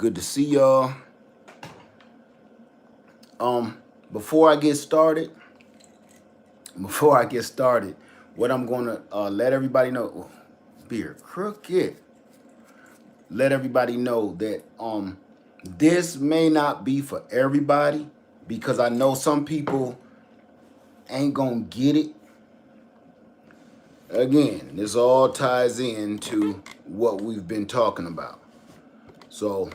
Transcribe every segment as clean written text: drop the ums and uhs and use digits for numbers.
Good to see y'all. Before I get started, what I'm gonna let everybody know, beer crooked. Let everybody know that this may not be for everybody because I know some people ain't gonna get it. Again, this all ties into what we've been talking about. So,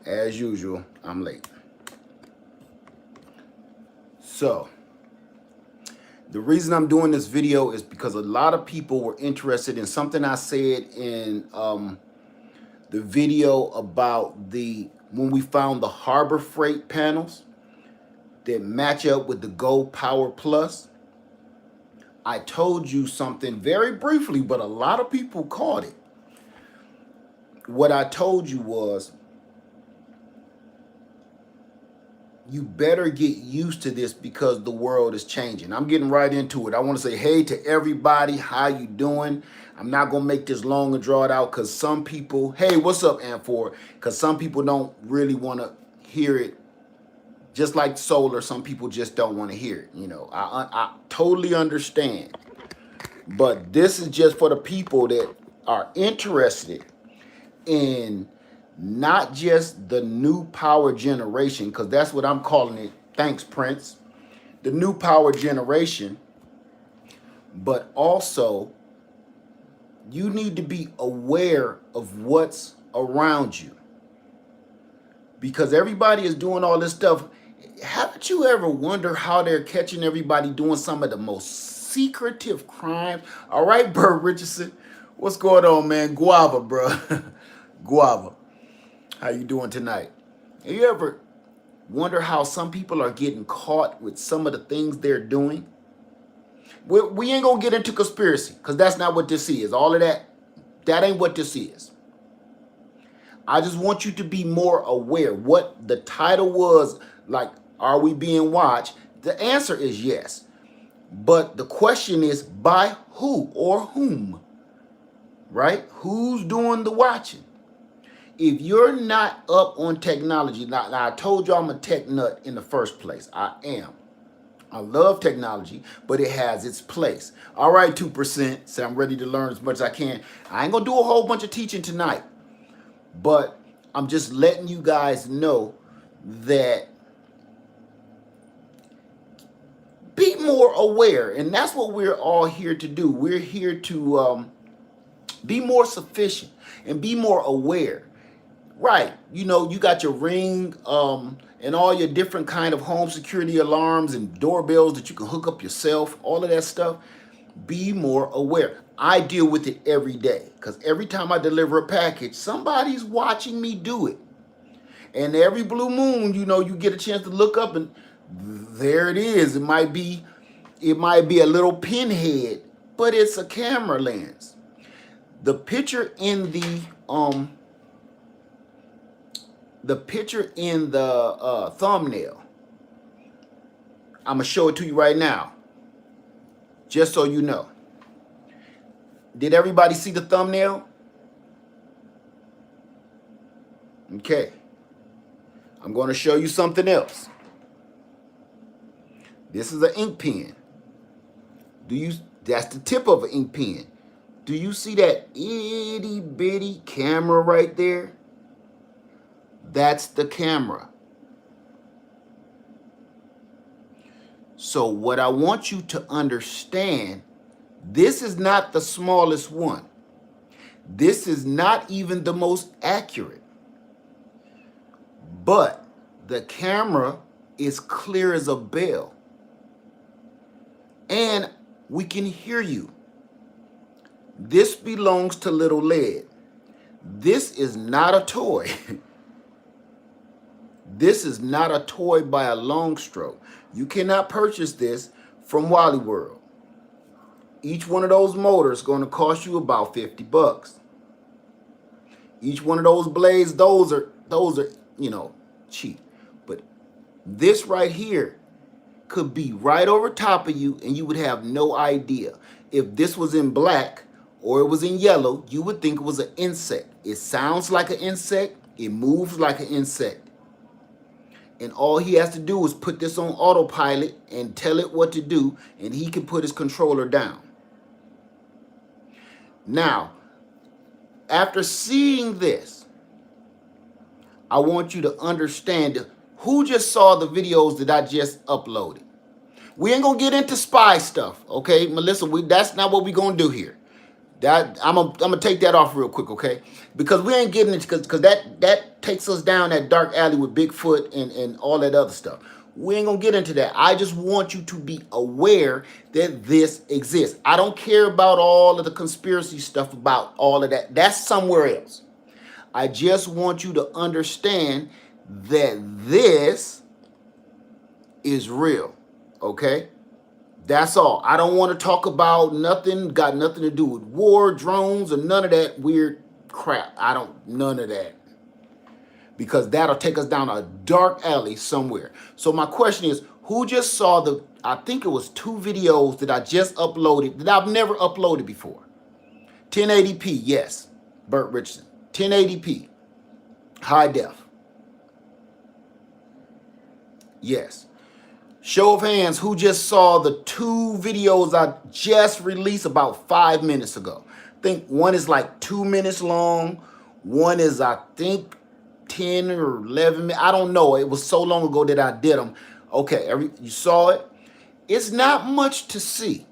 as usual, I'm late. So, the reason I'm doing this video is because a lot of people were interested in something I said in the video about when we found the Harbor Freight panels that match up with the Go Power Plus. I told you something very briefly, but a lot of people caught it. What I told you was, you better get used to this because the world is changing. I'm getting right into it. I want to say hey to everybody. How you doing? I'm not going to make this long and draw it out because some people, hey, what's up, Amphor? Because some people don't really want to hear it. Just like solar, some people just don't want to hear it. You know, I totally understand. But this is just for the people that are interested in not just the new power generation, because that's what I'm calling it. Thanks, Prince. The new power generation. But also, you need to be aware of what's around you. Because everybody is doing all this stuff. Haven't you ever wondered how they're catching everybody doing some of the most secretive crimes? All right, Bert Richardson. What's going on, man? Guava, bro. Guava. How you doing tonight? Have you ever wonder how some people are getting caught with some of the things they're doing? We ain't gonna get into conspiracy because that's not what this is. All of that ain't what this is. I just want you to be more aware. What the title was, like, are we being watched? The answer is yes. But the question is, by who or whom? Right? Who's doing the watching? If you're not up on technology, now I told you I'm a tech nut in the first place. I am. I love technology, but it has its place. All right, 2%. Say I'm ready to learn as much as I can. I ain't going to do a whole bunch of teaching tonight. But I'm just letting you guys know that be more aware. And that's what we're all here to do. We're here to be more sufficient and be more aware. Right. You know, you got your Ring and all your different kind of home security alarms and doorbells that you can hook up yourself. All of that stuff. Be more aware. I deal with it every day because every time I deliver a package, somebody's watching me do it. And every blue moon, you know, you get a chance to look up and there it is. It might be a little pinhead, but it's a camera lens. The picture in the thumbnail, I'm gonna show it to you right now, just so you know. Did everybody see the thumbnail? Okay. I'm going to show you something else. This is an ink pen. That's the tip of an ink pen. Do you see that itty bitty camera right there? That's the camera. So what I want you to understand, this is not the smallest one. This is not even the most accurate. But the camera is clear as a bell. And we can hear you. This belongs to Little Lead. This is not a toy. This is not a toy by a long stroke. You cannot purchase this from Wally World. Each one of those motors is going to cost you about 50 bucks. Each one of those blades, those are, you know, cheap. But this right here could be right over top of you and you would have no idea. If this was in black or it was in yellow, you would think it was an insect. It sounds like an insect. It moves like an insect. And all he has to do is put this on autopilot and tell it what to do, and he can put his controller down. Now, after seeing this, I want you to understand who just saw the videos that I just uploaded. We ain't gonna get into spy stuff, okay, Melissa? That's not what we gonna do here. That I'm gonna take that off real quick, okay? Because we ain't getting into because that takes us down that dark alley with Bigfoot and all that other stuff. We ain't gonna get into that. I just want you to be aware that this exists. I don't care about all of the conspiracy stuff about all of that. That's somewhere else. I just want you to understand that this is real, okay? That's all. I don't want to talk about nothing, got nothing to do with war, drones, or none of that weird crap. None of that. Because that'll take us down a dark alley somewhere. So my question is, who just saw I think it was 2 videos that I just uploaded that I've never uploaded before? 1080p, yes. Burt Richardson. 1080p. High def. Yes. Show of hands, who just saw the 2 videos I just released about 5 minutes ago? I think one is like 2 minutes long. One is, I think, 10 or 11 minutes. I don't know. It was so long ago that I did them. Okay, you saw it? It's not much to see.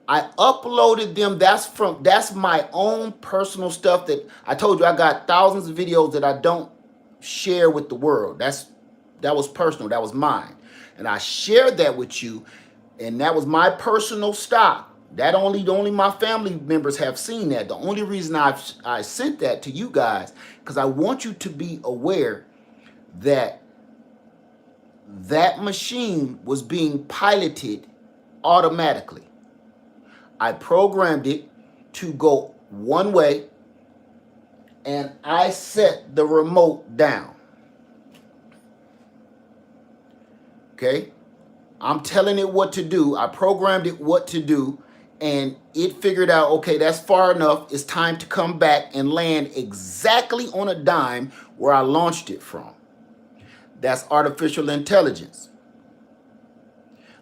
I uploaded them. That's my own personal stuff that I told you. I got thousands of videos that I don't share with the world. That was personal. That was mine. And I shared that with you, and that was my personal stock. Only my family members have seen that. The only reason I sent that to you guys, because I want you to be aware that that machine was being piloted automatically. I programmed it to go one way, and I set the remote down. Okay? I'm telling it what to do. I programmed it what to do, and it figured out, okay, that's far enough. It's time to come back and land exactly on a dime where I launched it from. That's artificial intelligence.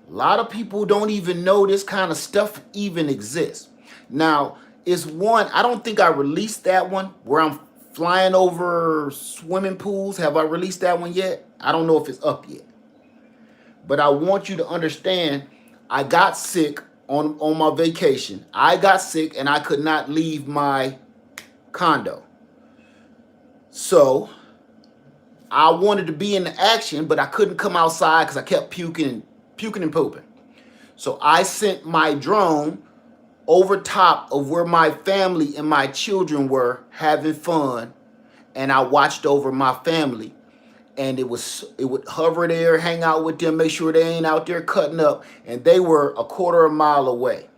A lot of people don't even know this kind of stuff even exists. Now, it's one, I don't think I released that one where I'm flying over swimming pools. Have I released that one yet? I don't know if it's up yet. But I want you to understand, I got sick on my vacation. I got sick and I could not leave my condo. So I wanted to be in the action, but I couldn't come outside because I kept puking and pooping. So I sent my drone over top of where my family and my children were having fun, and I watched over my family. And it would hover there, hang out with them, make sure they ain't out there cutting up. And they were a quarter of a mile away.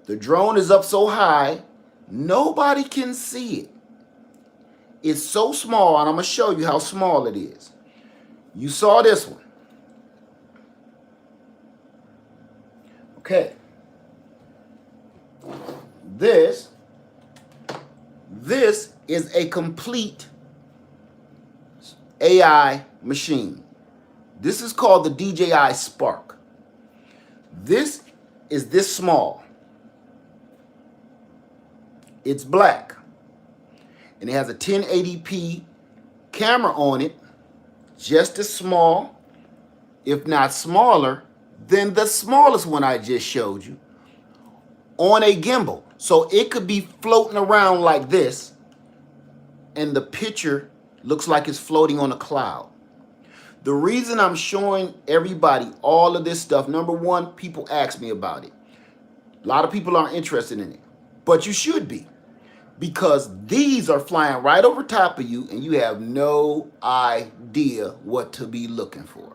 The drone is up so high, nobody can see it. It's so small, and I'm going to show you how small it is. You saw this one. Okay. This is a complete AI machine. This is called the DJI Spark. This is this small. It's black. And it has a 1080p camera on it, just as small, if not smaller, than the smallest one I just showed you, on a gimbal. So it could be floating around like this, and the picture looks like it's floating on a cloud. The reason I'm showing everybody all of this stuff, number one, people ask me about it. A lot of people aren't interested in it, but you should be, because these are flying right over top of you and you have no idea what to be looking for.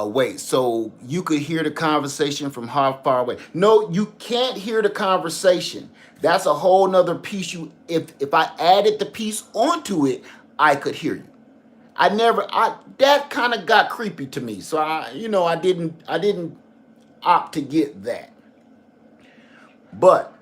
Wait, so you could hear the conversation from how far away? No, you can't hear the conversation. That's a whole nother piece. If I added the piece onto it, I could hear you. That kind of got creepy to me. So I didn't opt to get that. But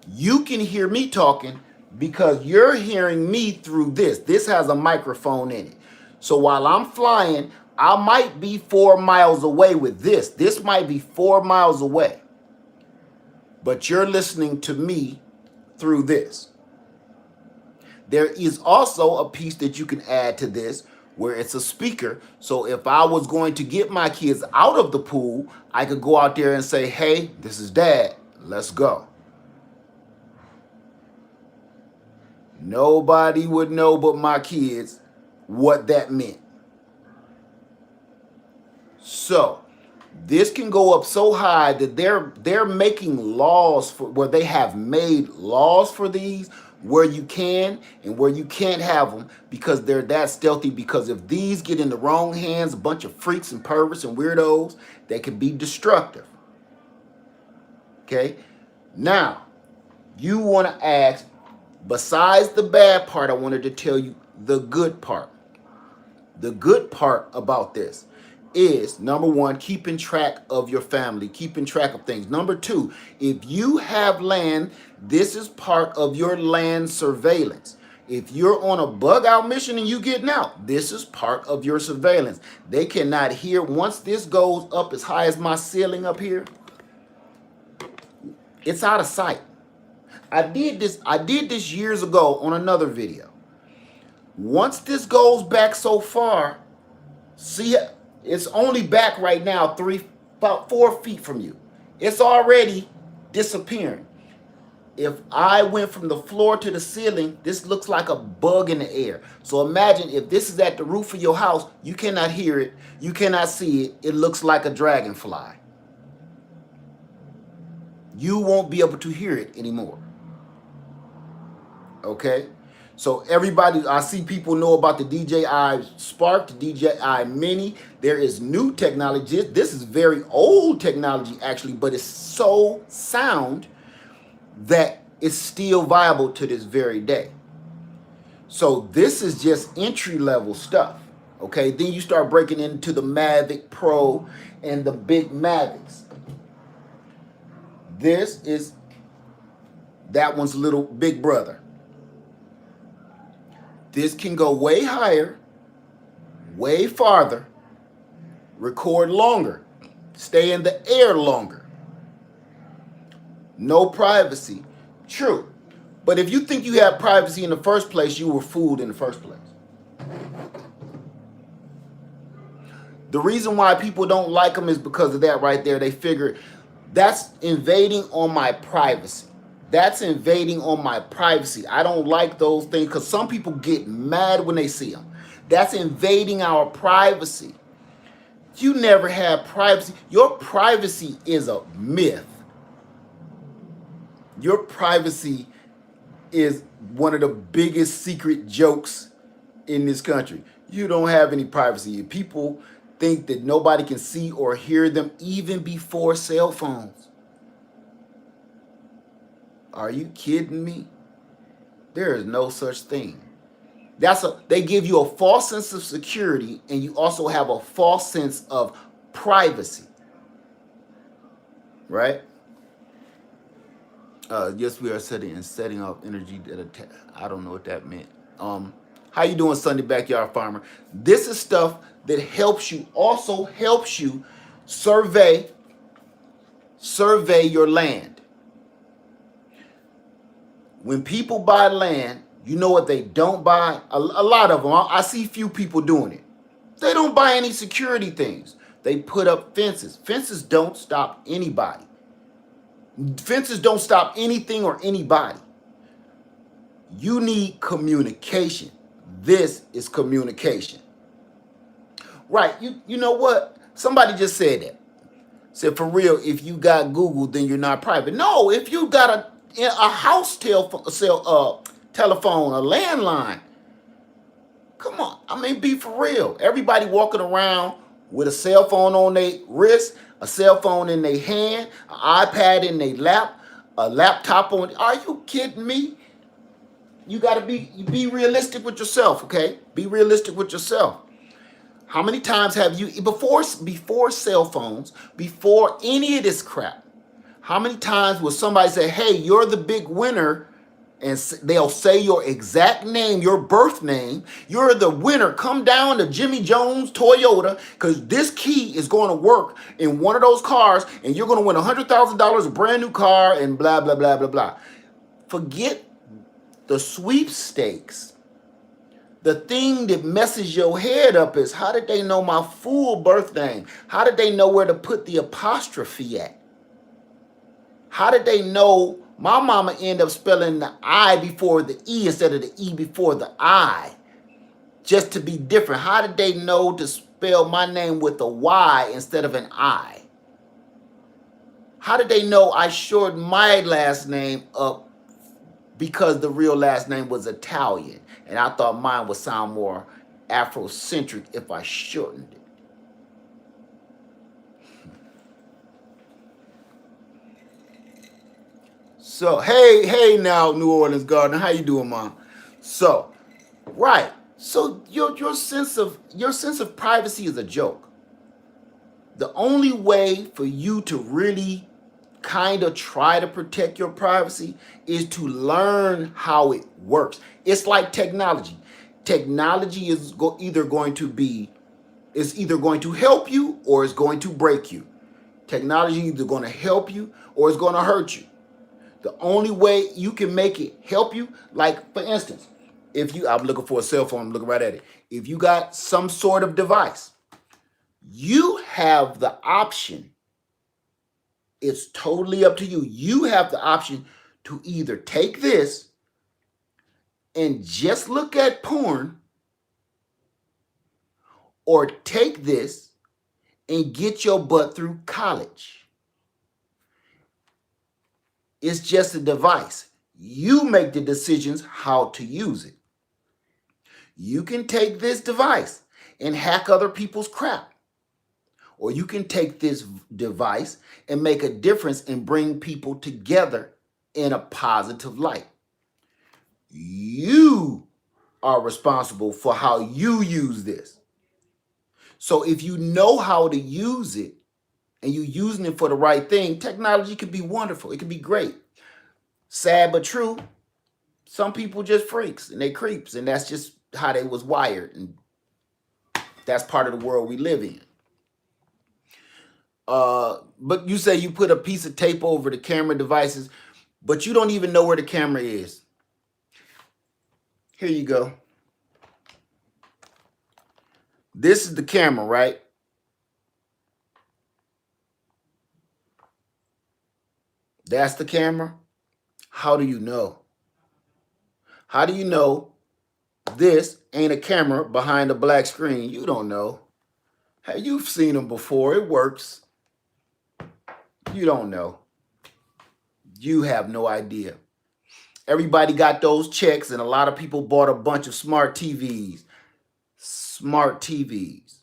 You can hear me talking because you're hearing me through this. This has a microphone in it. So while I'm flying, I might be 4 miles away with this. This might be 4 miles away. But you're listening to me through this. There is also a piece that you can add to this where it's a speaker. So if I was going to get my kids out of the pool, I could go out there and say, hey, this is Dad. Let's go. Nobody would know but my kids what that meant. So this can go up so high that they're making laws for where they have made laws for these where you can and where you can't have them because they're that stealthy. Because if these get in the wrong hands, a bunch of freaks and perverts and weirdos, they can be destructive. Okay, now you want to ask, besides the bad part, I wanted to tell you the good part. The good part about this is, number one, keeping track of your family, keeping track of things. Number two, if you have land, this is part of your land surveillance. If you're on a bug out mission and you getting out, this is part of your surveillance. They cannot hear. Once this goes up as high as my ceiling up here, it's out of sight. I did this years ago on another video. Once this goes back so far, see, it's only back right now about 4 feet from you. It's already disappearing. If I went from the floor to the ceiling, this looks like a bug in the air. So imagine if this is at the roof of your house, you cannot hear it, you cannot see it, it looks like a dragonfly. You won't be able to hear it anymore. Okay? So everybody, I see people know about the DJI Spark, the DJI Mini. There is new technology. This is very old technology actually, but it's so sound that it's still viable to this very day. So this is just entry level stuff. Okay, then you start breaking into the Mavic Pro and the big Mavics. This is that one's little big brother. This can go way higher, way farther, record longer, stay in the air longer. No privacy. True. But if you think you have privacy in the first place, you were fooled in the first place. The reason why people don't like them is because of that right there. They figure that's invading on my privacy. That's invading on my privacy. I don't like those things because some people get mad when they see them. That's invading our privacy. You never have privacy. Your privacy is a myth. Your privacy is one of the biggest secret jokes in this country. You don't have any privacy. People think that nobody can see or hear them even before cell phones. Are you kidding me? There is no such thing. They give you a false sense of security, and you also have a false sense of privacy. Right? Yes, we are setting up energy that I don't know what that meant. How you doing, Sunday Backyard Farmer? This is stuff that helps you, also helps you survey your land. When people buy land, you know what they don't buy? A lot of them. I see few people doing it. They don't buy any security things. They put up fences. Fences don't stop anybody. Fences don't stop anything or anybody. You need communication. This is communication. Right. You know what? Somebody just said that. Said, for real, if you got Google, then you're not private. No, if you got a house telephone, a landline. Come on. I mean, be for real. Everybody walking around with a cell phone on their wrist, a cell phone in their hand, an iPad in their lap, a laptop on. Are you kidding me? You got to be realistic with yourself, okay? Be realistic with yourself. How many times have you, before cell phones, before any of this crap, How many times will somebody say, hey, you're the big winner, and they'll say your exact name, your birth name. You're the winner. Come down to Jimmy Jones Toyota because this key is going to work in one of those cars and you're going to win $100,000, a brand new car, and blah, blah, blah, blah, blah. Forget the sweepstakes. The thing that messes your head up is, how did they know my full birth name? How did they know where to put the apostrophe at? How did they know my mama ended up spelling the I before the E instead of the E before the I, just to be different? How did they know to spell my name with a Y instead of an I? How did they know I shortened my last name up because the real last name was Italian, and I thought mine would sound more Afrocentric if I shortened it? So, hey now, New Orleans Garden, how you doing, Mom? So, right. So your sense of privacy is a joke. The only way for you to really kind of try to protect your privacy is to learn how it works. It's like technology. Technology is either going to help you or it's going to break you. Technology is either going to help you or it's going to hurt you. The only way you can make it help you, like for instance, I'm looking for a cell phone, I'm looking right at it. If you got some sort of device, you have the option. It's totally up to you. You have the option to either take this and just look at porn, or take this and get your butt through college. It's just a device. You make the decisions how to use it. You can take this device and hack other people's crap. Or you can take this device and make a difference and bring people together in a positive light. You are responsible for how you use this. So if you know how to use it and you're using it for the right thing, technology could be wonderful. It could be great. Sad but true, some people just freaks and they creeps, and that's just how they was wired, and that's part of the world we live in. But you say you put a piece of tape over the camera devices, but you don't even know where the camera is. Here you go. This is the camera, right? That's the camera. How do you know? How do you know this ain't a camera behind a black screen? You don't know. Hey, you've seen them before. It works. You don't know. You have no idea. Everybody got those checks, and a lot of people bought a bunch of smart TVs. Smart TVs.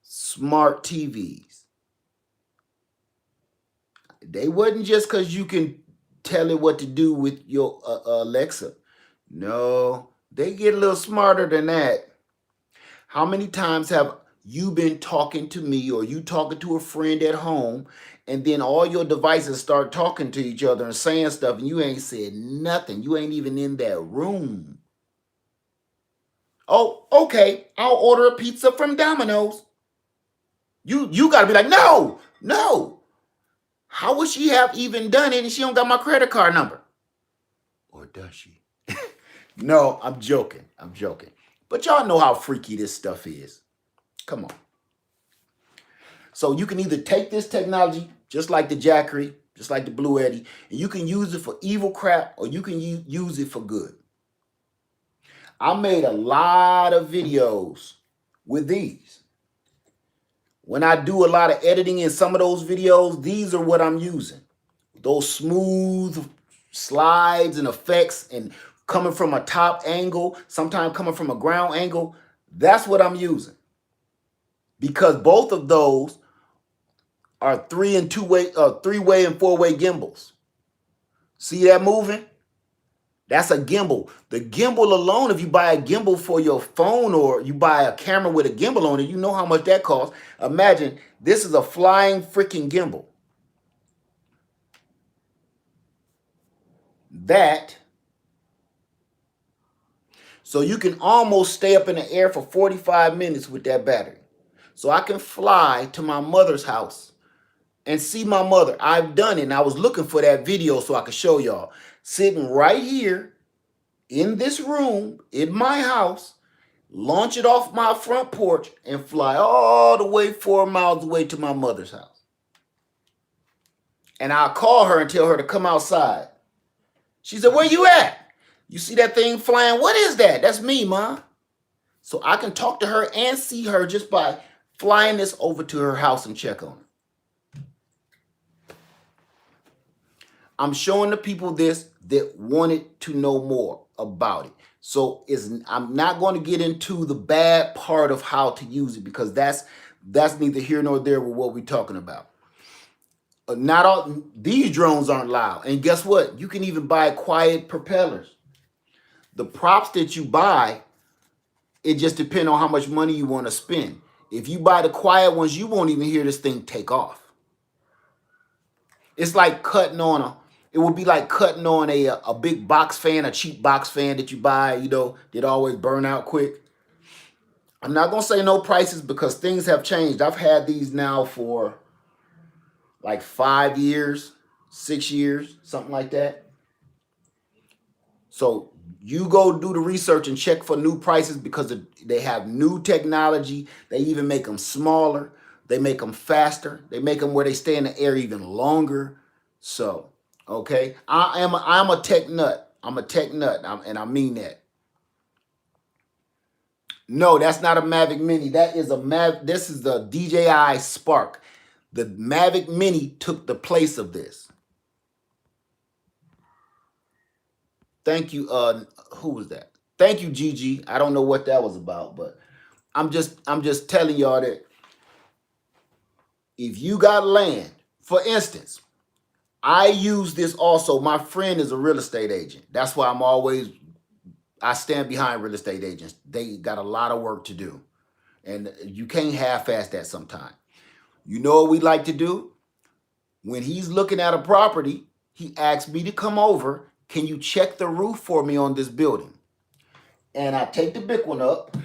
Smart TVs. They wasn't just because you can tell it what to do with your Alexa. No, they get a little smarter than that. How many times have you been talking to me or you talking to a friend at home, and then all your devices start talking to each other and saying stuff, and you ain't said nothing? You ain't even in that room. Oh, okay, I'll order a pizza from Domino's. You got to be like, no. How would she have even done it and she don't got my credit card number? Or does she? No, I'm joking. But y'all know how freaky this stuff is. Come on. So you can either take this technology, just like the Jackery, just like the Blue Eddy, and you can use it for evil crap, or you can use it for good. I made a lot of videos with these. When I do a lot of editing in some of those videos, these are what I'm using. Those smooth slides and effects, and coming from a top angle, sometimes coming from a ground angle. That's what I'm using. Because both of those are three-way and four-way gimbals. See that moving? That's a gimbal. The gimbal alone, if you buy a gimbal for your phone or you buy a camera with a gimbal on it, you know how much that costs. Imagine this is a flying freaking gimbal. that. So you can almost stay up in the air for 45 minutes with that battery. So I can fly to my mother's house and see my mother. I've done it, and I was looking for that video so I could show y'all. Sitting right here in this room in my house, launch it off my front porch, and fly all the way 4 miles away to my mother's house. And I'll call her and tell her to come outside. She said, "Where you at? You see that thing flying? What is that?" "That's me, Ma." So I can talk to her and see her just by flying this over to her house and check on her. I'm showing the people this that wanted to know more about it. So I'm not going to get into the bad part of how to use it, because that's neither here nor there with what we're talking about. Not all these drones aren't loud. And guess what? You can even buy quiet propellers. The props that you buy, it just depends on how much money you want to spend. If you buy the quiet ones, you won't even hear this thing take off. It's like it would be like cutting on a big box fan, a cheap box fan that you buy, that always burn out quick. I'm not going to say no prices because things have changed. I've had these now for like 5 years, 6 years, something like that. So you go do the research and check for new prices, because they have new technology. They even make them smaller. They make them faster. They make them where they stay in the air even longer. So, okay, I'm a tech nut. I'm a tech nut, and I mean that. No, that's not a Mavic Mini. That is this is the DJI Spark. The Mavic Mini took the place of this. Thank you. Who was that? Thank you, Gigi. I don't know what that was about, but I'm just telling y'all that if you got land, for instance, I use this also. My friend is a real estate agent. That's why I stand behind real estate agents. They got a lot of work to do, and you can't half-ass that sometimes. You know what we like to do? When he's looking at a property, he asks me to come over. Can you check the roof for me on this building? And I take the big one up,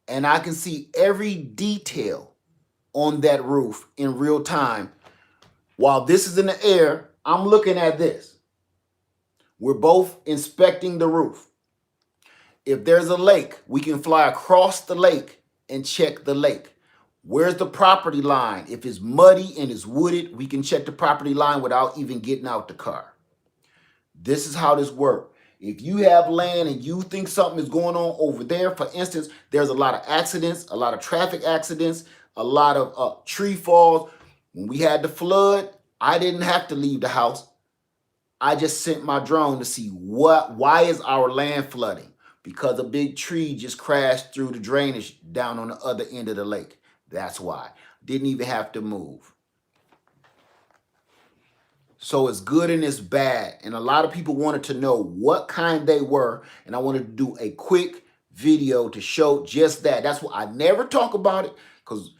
and I can see every detail on that roof in real time. While this is in the air, I'm looking at this. We're both inspecting the roof. If there's a lake, we can fly across the lake and check the lake. Where's the property line? If it's muddy and it's wooded, we can check the property line without even getting out the car. This is how this works. If you have land and you think something is going on over there, for instance, there's a lot of accidents, a lot of traffic accidents, a lot of tree falls. When we had the flood, I didn't have to leave the house. I just sent my drone to see why is our land flooding? Because a big tree just crashed through the drainage down on the other end of the lake. That's why. Didn't even have to move. So it's good and it's bad. And a lot of people wanted to know what kind they were. And I wanted to do a quick video to show just that. That's why I never talk about it, because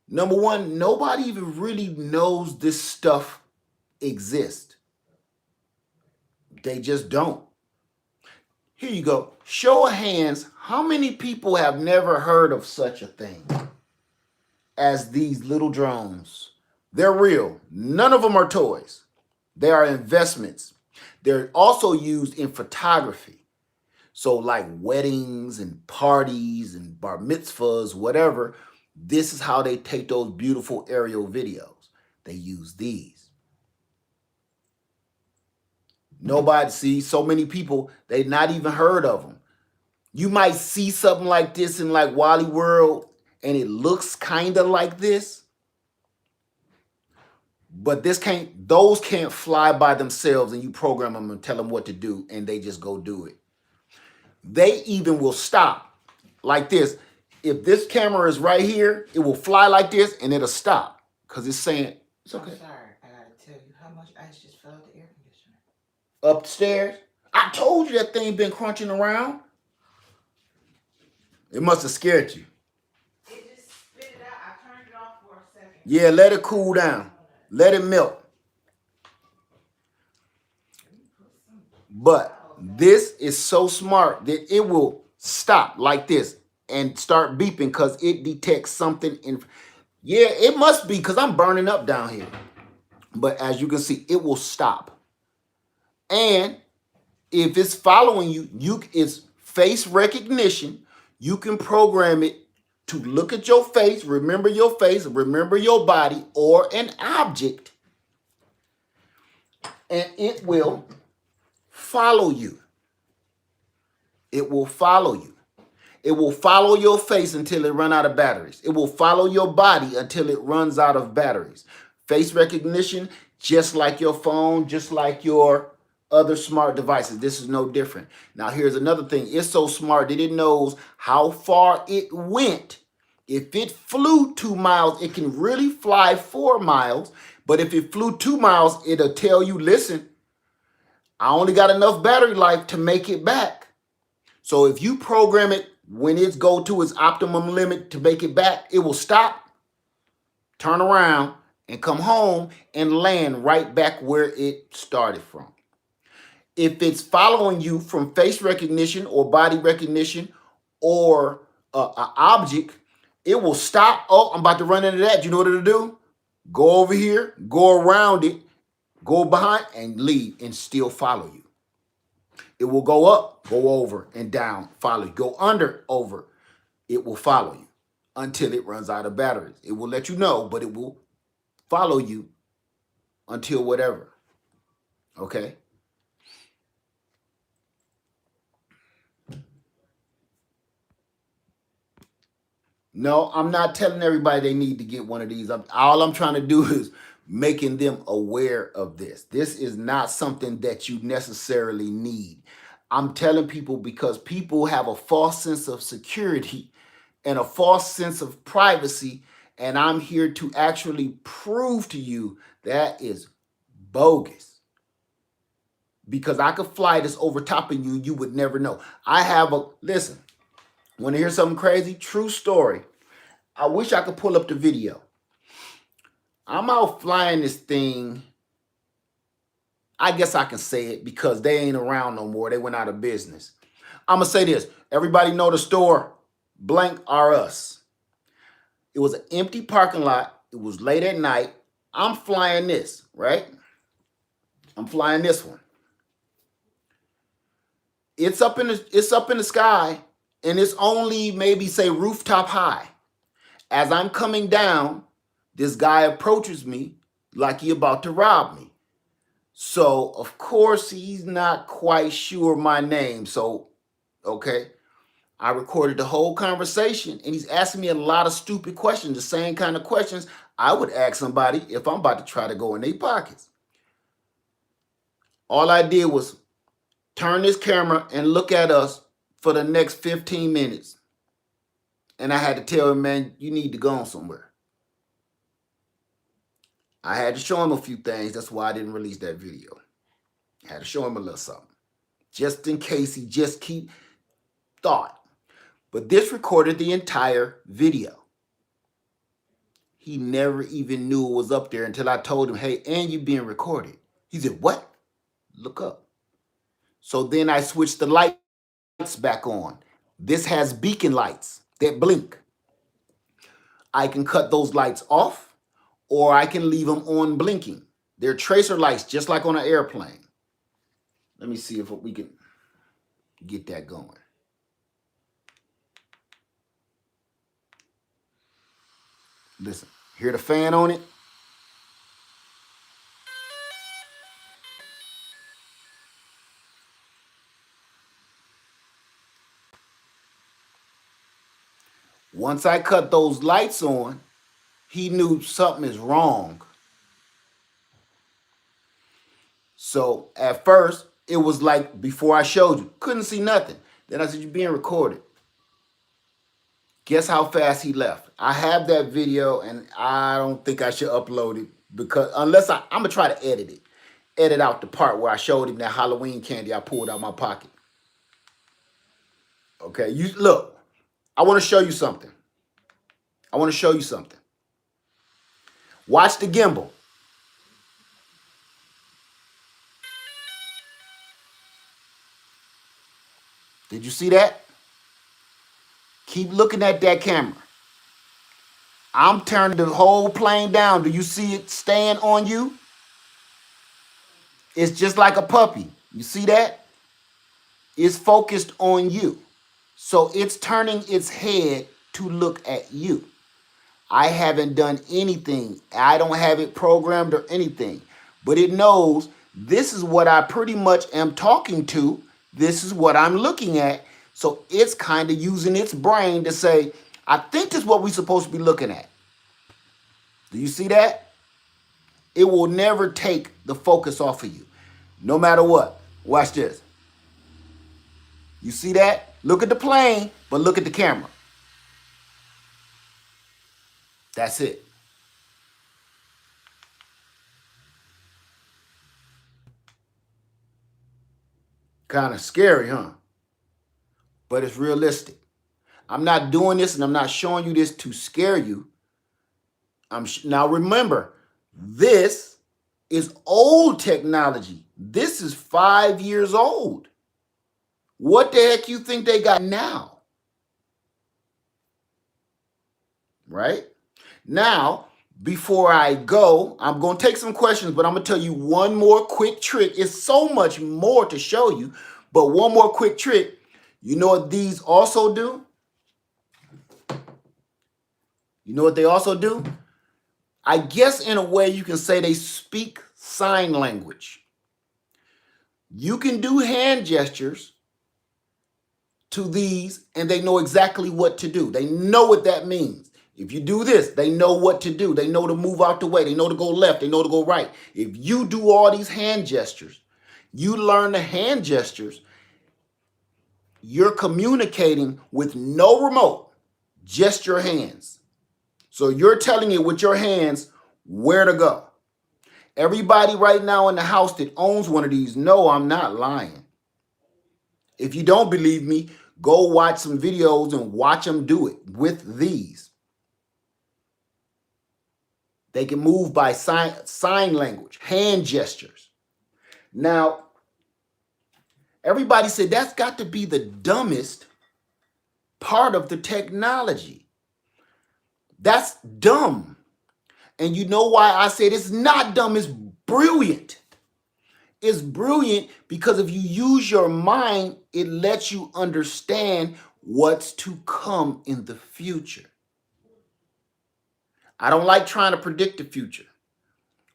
number one, nobody even really knows this stuff exists. They just don't. Here you go. Show of hands, how many people have never heard of such a thing as these little drones? They're real. None of them are toys. They are investments. They're also used in photography. So like weddings and parties and bar mitzvahs, whatever, this is how they take those beautiful aerial videos. They use these. Nobody sees so many people, they've not even heard of them. You might see something like this in like Wally World, and it looks kind of like this. But those can't fly by themselves, and you program them and tell them what to do, and they just go do it. They even will stop like this. If this camera is right here, it will fly like this, and it'll stop because it's saying, it's okay. I'm sorry, I gotta tell you how much ice just fell out the air conditioner. Upstairs? I told you that thing been crunching around. It must have scared you. It just spit it out. I turned it off for a second. Yeah, let it cool down. Let it melt. But this is so smart that it will stop like this and start beeping because it detects something in. Yeah, it must be because I'm burning up down here. But as you can see, it will stop. And if it's following you, it's face recognition. You can program it to look at your face, remember your body, or an object, and it will follow you. It will follow you. It will follow your face until it runs out of batteries. It will follow your body until it runs out of batteries. Face recognition, just like your phone, just like your other smart devices. This is no different. Now, here's another thing. It's so smart that it knows how far it went. If it flew 2 miles, it can really fly 4 miles. But if it flew 2 miles, it'll tell you, listen, I only got enough battery life to make it back. So if you program it when it's go to its optimum limit to make it back, it will stop, turn around, and come home and land right back where it started from. If it's following you from face recognition or body recognition or an object, it will stop. Oh, I'm about to run into that. You know what it'll do? Go over here, go around it, go behind, and leave and still follow you. It will go up, go over, and down, follow you. Go under, over. It will follow you until it runs out of batteries. It will let you know, but it will follow you until whatever. Okay? No, I'm not telling everybody they need to get one of these. All I'm trying to do is making them aware of this. This is not something that you necessarily need. I'm telling people because people have a false sense of security and a false sense of privacy, and I'm here to actually prove to you that is bogus. Because I could fly this over top of you, you would never know. Listen, want to hear something crazy? True story. I wish I could pull up the video. I'm out flying this thing. I guess I can say it because they ain't around no more. They went out of business. I'm going to say this. Everybody know the store, Blank R Us. It was an empty parking lot. It was late at night. I'm flying this, right? I'm flying this one. It's up in the sky, and it's only maybe say rooftop high. As I'm coming down, this guy approaches me like he about to rob me. So, of course, he's not quite sure my name. So, okay, I recorded the whole conversation, and he's asking me a lot of stupid questions, the same kind of questions I would ask somebody if I'm about to try to go in their pockets. All I did was turn this camera and look at us for the next 15 minutes. And I had to tell him, man, you need to go on somewhere. I had to show him a few things. That's why I didn't release that video. I had to show him a little something. Just in case he just keep thought. But this recorded the entire video. He never even knew it was up there until I told him, hey, and you being recorded. He said, what? Look up. So then I switched the lights back on. This has beacon lights that blink. I can cut those lights off, or I can leave them on blinking. They're tracer lights, just like on an airplane. Let me see if we can get that going. Listen, hear the fan on it? Once I cut those lights on, he knew something is wrong. So at first, it was like before I showed you, couldn't see nothing. Then I said, you're being recorded. Guess how fast he left? I have that video, and I don't think I should upload it because unless I'm going to try to edit it. Edit out the part where I showed him that Halloween candy I pulled out my pocket. Okay, you look, I want to show you something. I want to show you something. Watch the gimbal. Did you see that? Keep looking at that camera. I'm turning the whole plane down. Do you see it staying on you? It's just like a puppy. You see that? It's focused on you. So it's turning its head to look at you. I haven't done anything. I don't have it programmed or anything. But it knows this is what I pretty much am talking to. This is what I'm looking at. So it's kind of using its brain to say, I think this is what we're supposed to be looking at. Do you see that? It will never take the focus off of you, no matter what. Watch this. You see that? Look at the plane, but look at the camera. That's it. Kind of scary, huh? But it's realistic. I'm not doing this and I'm not showing you this to scare you. Now remember, this is old technology. This is 5 years old. What the heck you think they got now? Right? Now, before I go, I'm going to take some questions, but I'm going to tell you one more quick trick. It's so much more to show you, but one more quick trick. You know what these also do? You know what they also do? I guess in a way you can say they speak sign language. You can do hand gestures to these and they know exactly what to do. They know what that means. If you do this, they know what to do. They know to move out the way. They know to go left. They know to go right. If you do all these hand gestures, you learn the hand gestures, you're communicating with no remote, just your hands. So you're telling it with your hands where to go. Everybody right now in the house that owns one of these, no, I'm not lying. If you don't believe me, go watch some videos and watch them do it with these. They can move by sign language, hand gestures. Now, everybody said that's got to be the dumbest part of the technology. That's dumb. And you know why I said it's not dumb, it's brilliant. It's brilliant because if you use your mind, it lets you understand what's to come in the future. I don't like trying to predict the future,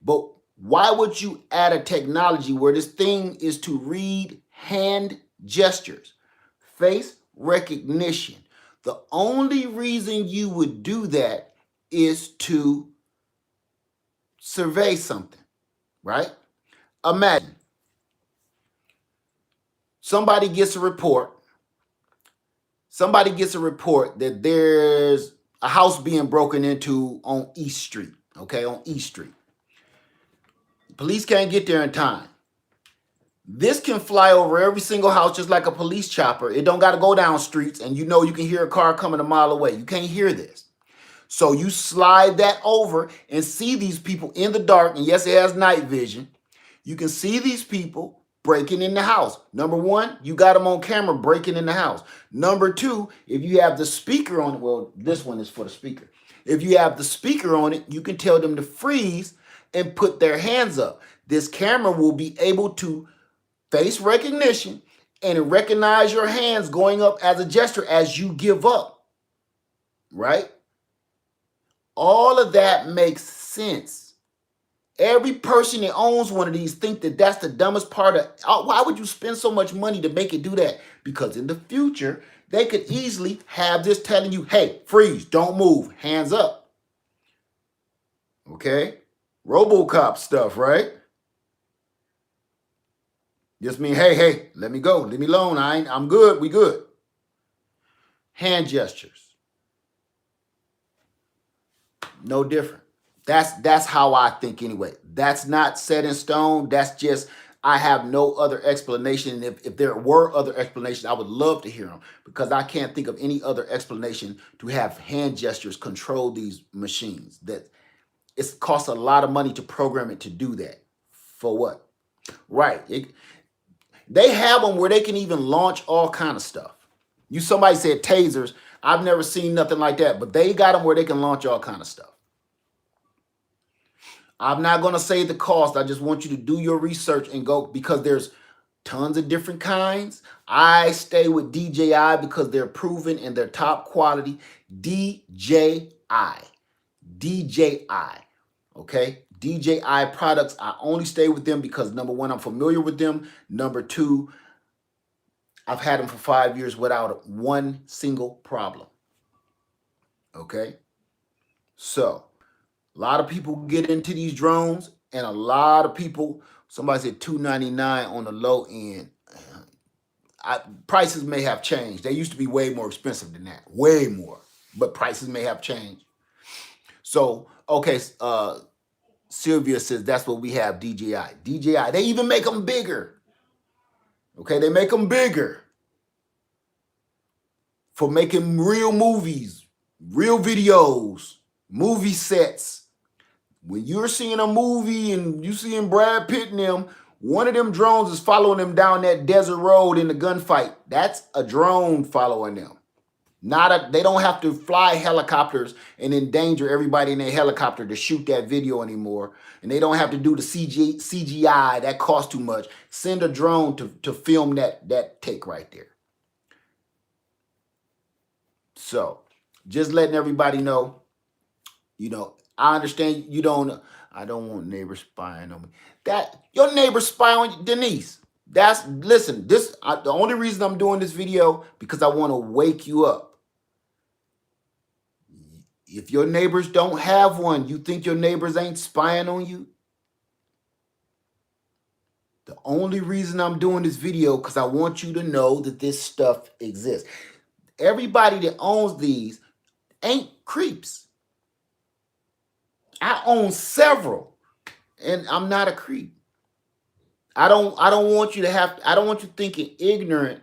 but why would you add a technology where this thing is to read hand gestures, face recognition? The only reason you would do that is to survey something, right? Imagine somebody gets a report that there's a house being broken into on East Street, okay, on East Street. Police can't get there in time. This can fly over every single house just like a police chopper. It don't got to go down streets, and you know you can hear a car coming a mile away. You can't hear this. So you slide that over and see these people in the dark, and yes, it has night vision. You can see these people breaking in the house. Number one, you got them on camera breaking in the house. Number two, if you have the speaker on it, well, this one is for the speaker. If you have the speaker on it, you can tell them to freeze and put their hands up. This camera will be able to face recognition and recognize your hands going up as a gesture as you give up, right? All of that makes sense. Every person that owns one of these think that that's the dumbest part of. Why would you spend so much money to make it do that? Because in the future, they could easily have this telling you, hey, freeze, don't move, hands up. Okay? RoboCop stuff, right? Just mean, hey, let me go, leave me alone. I'm good, we good. Hand gestures. No different. That's how I think anyway. That's not set in stone. That's just, I have no other explanation. If there were other explanations, I would love to hear them because I can't think of any other explanation to have hand gestures control these machines. That it costs a lot of money to program it to do that. For what? Right. They have them where they can even launch all kind of stuff. Somebody said tasers. I've never seen nothing like that, but they got them where they can launch all kind of stuff. I'm not going to say the cost. I just want you to do your research and go, because there's tons of different kinds. I stay with DJI because they're proven and they're top quality. DJI. DJI. Okay? DJI products. I only stay with them because number one, I'm familiar with them. Number two, I've had them for 5 years without one single problem. Okay? So, a lot of people get into these drones, and a lot of people, somebody said $299 on the low end. Prices may have changed. They used to be way more expensive than that. Way more. But prices may have changed. So, okay, Sylvia says that's what we have, DJI. DJI, they even make them bigger. Okay, they make them bigger for making real movies, real videos, movie sets. When you're seeing a movie and you seeing Brad Pitt and them, one of them drones is following them down that desert road in the gunfight. That's a drone following them. They don't have to fly helicopters and endanger everybody in their helicopter to shoot that video anymore. And they don't have to do the CGI. That costs too much. Send a drone to film that take right there. So, just letting everybody know, I understand I don't want neighbors spying on me. That your neighbor spy on you, Denise. Listen, the only reason I'm doing this video because I want to wake you up. If your neighbors don't have one, you think your neighbors ain't spying on you? The only reason I'm doing this video because I want you to know that this stuff exists. Everybody that owns these ain't creeps. I own several, and I'm not a creep. I don't want you to I don't want you thinking ignorant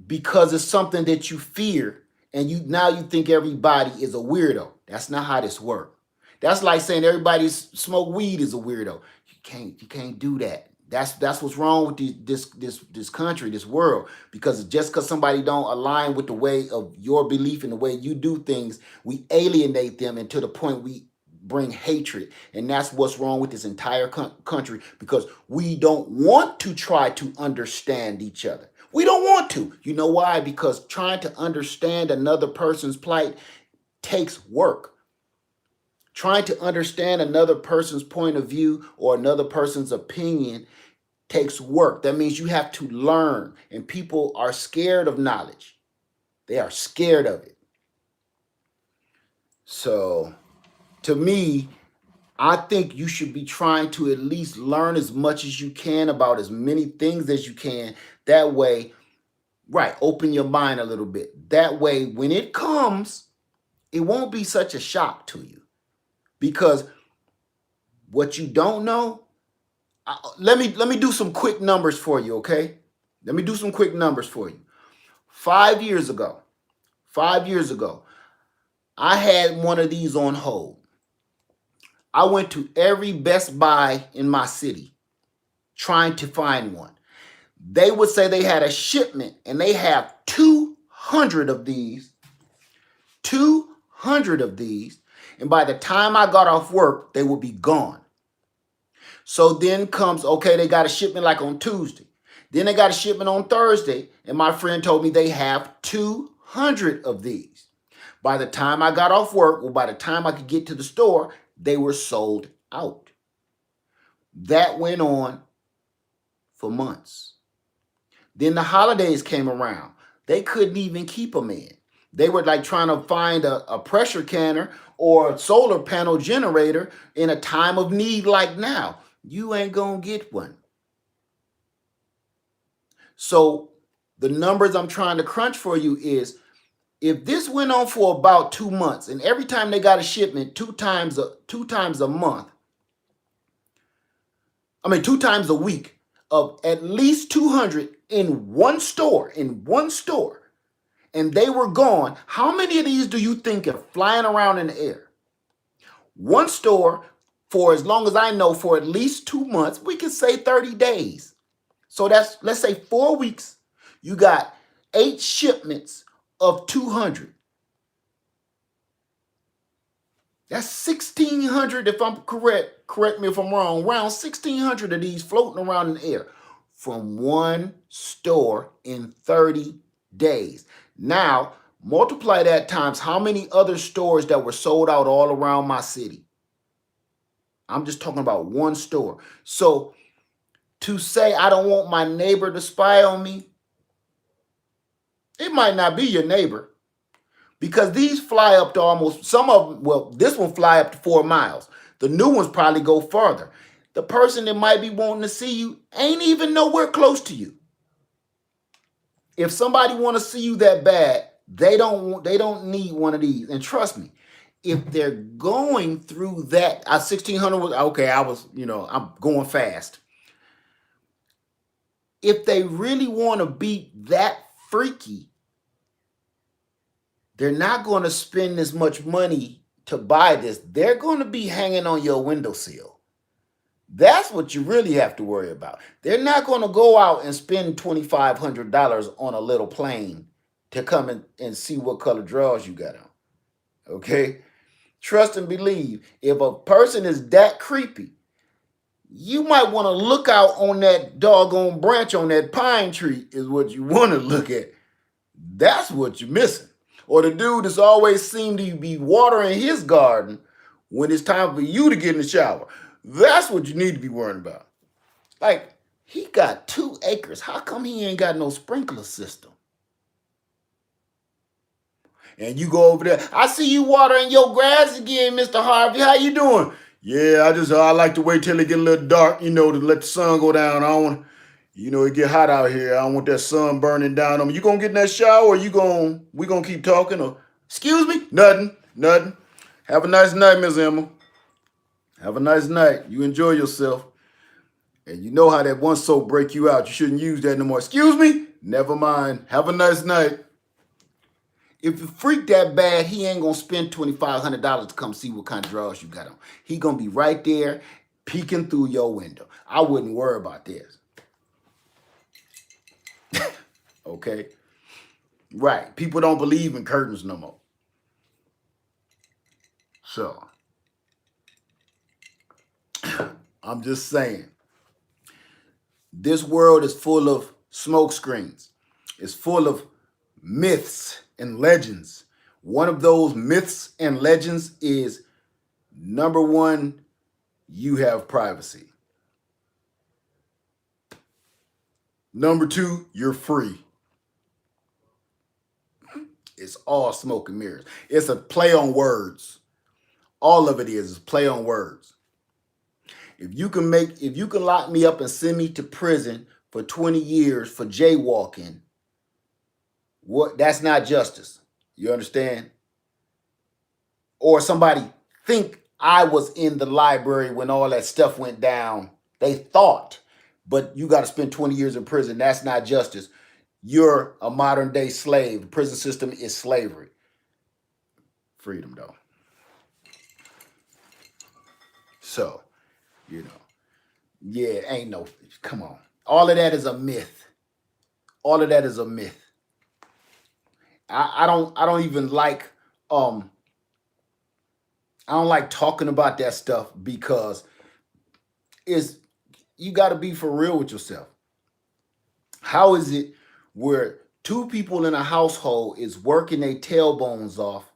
because it's something that you fear, and now you think everybody is a weirdo. That's not how this works. That's like saying everybody smoke weed is a weirdo. You can't do that. That's what's wrong with this country, this world. Because just because somebody don't align with the way of your belief and the way you do things, we alienate them, and to the point we bring hatred. And that's what's wrong with this entire country, because we don't want to try to understand each other. We don't want to. You know why? Because trying to understand another person's plight takes work. Trying to understand another person's point of view or another person's opinion takes work. That means you have to learn, and people are scared of knowledge. They are scared of it. So, to me, I think you should be trying to at least learn as much as you can about as many things as you can. That way, open your mind a little bit. That way, when it comes, it won't be such a shock to you. Because what you don't know, let me do some quick numbers for you, okay? Let me do some quick numbers for you. 5 years ago, I had one of these on hold. I went to every Best Buy in my city trying to find one. They would say they had a shipment, and they have 200 of these. 200 of these. And by the time I got off work, they would be gone. So then comes, okay, they got a shipment like on Tuesday. Then they got a shipment on Thursday, and my friend told me they have 200 of these. By the time I got off work, or by the time I could get to the store, they were sold out. That went on for months. Then the holidays came around. They couldn't even keep them in. They were like trying to find a pressure canner or a solar panel generator in a time of need like now. You ain't gonna get one. So the numbers I'm trying to crunch for you is, if this went on for about 2 months, and every time they got a shipment two times a month, 2 times a week, of at least 200 in one store, and they were gone, how many of these do you think are flying around in the air? One store, for as long as I know, for at least 2 months, we can say 30 days. So that's, let's say 4 weeks. You got 8 shipments of 200. That's 1,600 if I'm correct. Correct me if I'm wrong. Around 1,600 of these floating around in the air from one store in 30 days. Now, multiply that times how many other stores that were sold out all around my city. I'm just talking about one store. So to say I don't want my neighbor to spy on me, it might not be your neighbor. Because these fly up to almost, some of them, well, this one fly up to 4 miles. The new ones probably go farther. The person that might be wanting to see you ain't even nowhere close to you. If somebody want to see you that bad, they don't need one of these. And trust me, if they're going through that, 1,600 was okay. I'm going fast. If they really want to be that freaky, they're not going to spend as much money to buy this. They're going to be hanging on your windowsill. That's what you really have to worry about. They're not going to go out and spend $2,500 on a little plane to come and see what color drawers you got on. Okay? Trust and believe, if a person is that creepy, you might want to look out on that doggone branch on that pine tree is what you want to look at. That's what you're missing. Or the dude that's always seemed to be watering his garden when it's time for you to get in the shower. That's what you need to be worrying about. Like, he got 2 acres. How come he ain't got no sprinkler system? And you go over there. I see you watering your grass again, Mr. Harvey. How you doing? Yeah, I like to wait till it get a little dark, to let the sun go down. I don't want, it get hot out here. I don't want that sun burning down on me. You gonna get in that shower, or we gonna keep talking? Or excuse me? Nothing. Have a nice night, Miss Emma. Have a nice night. You enjoy yourself. And you know how that one soap break you out. You shouldn't use that no more. Excuse me? Never mind. Have a nice night. If you freak that bad, he ain't gonna spend $2,500 to come see what kind of drawers you got on. He gonna be right there peeking through your window. I wouldn't worry about this. Okay? Right. People don't believe in curtains no more. So, I'm just saying. This world is full of smoke screens. It's full of myths and legends. One of those myths and legends is, number one, you have privacy. Number two, you're free. It's all smoke and mirrors. It's a play on words. All of it is play on words. If you can lock me up and send me to prison for 20 years for jaywalking, that's not justice. You understand? Or somebody think I was in the library when all that stuff went down. They thought, but you got to spend 20 years in prison. That's not justice. You're a modern day slave. The prison system is slavery. Freedom, though. So, yeah, come on. All of that is a myth. All of that is a myth. I don't even like I don't like talking about that stuff because you got to be for real with yourself. How is it where 2 people in a household is working their tailbones off?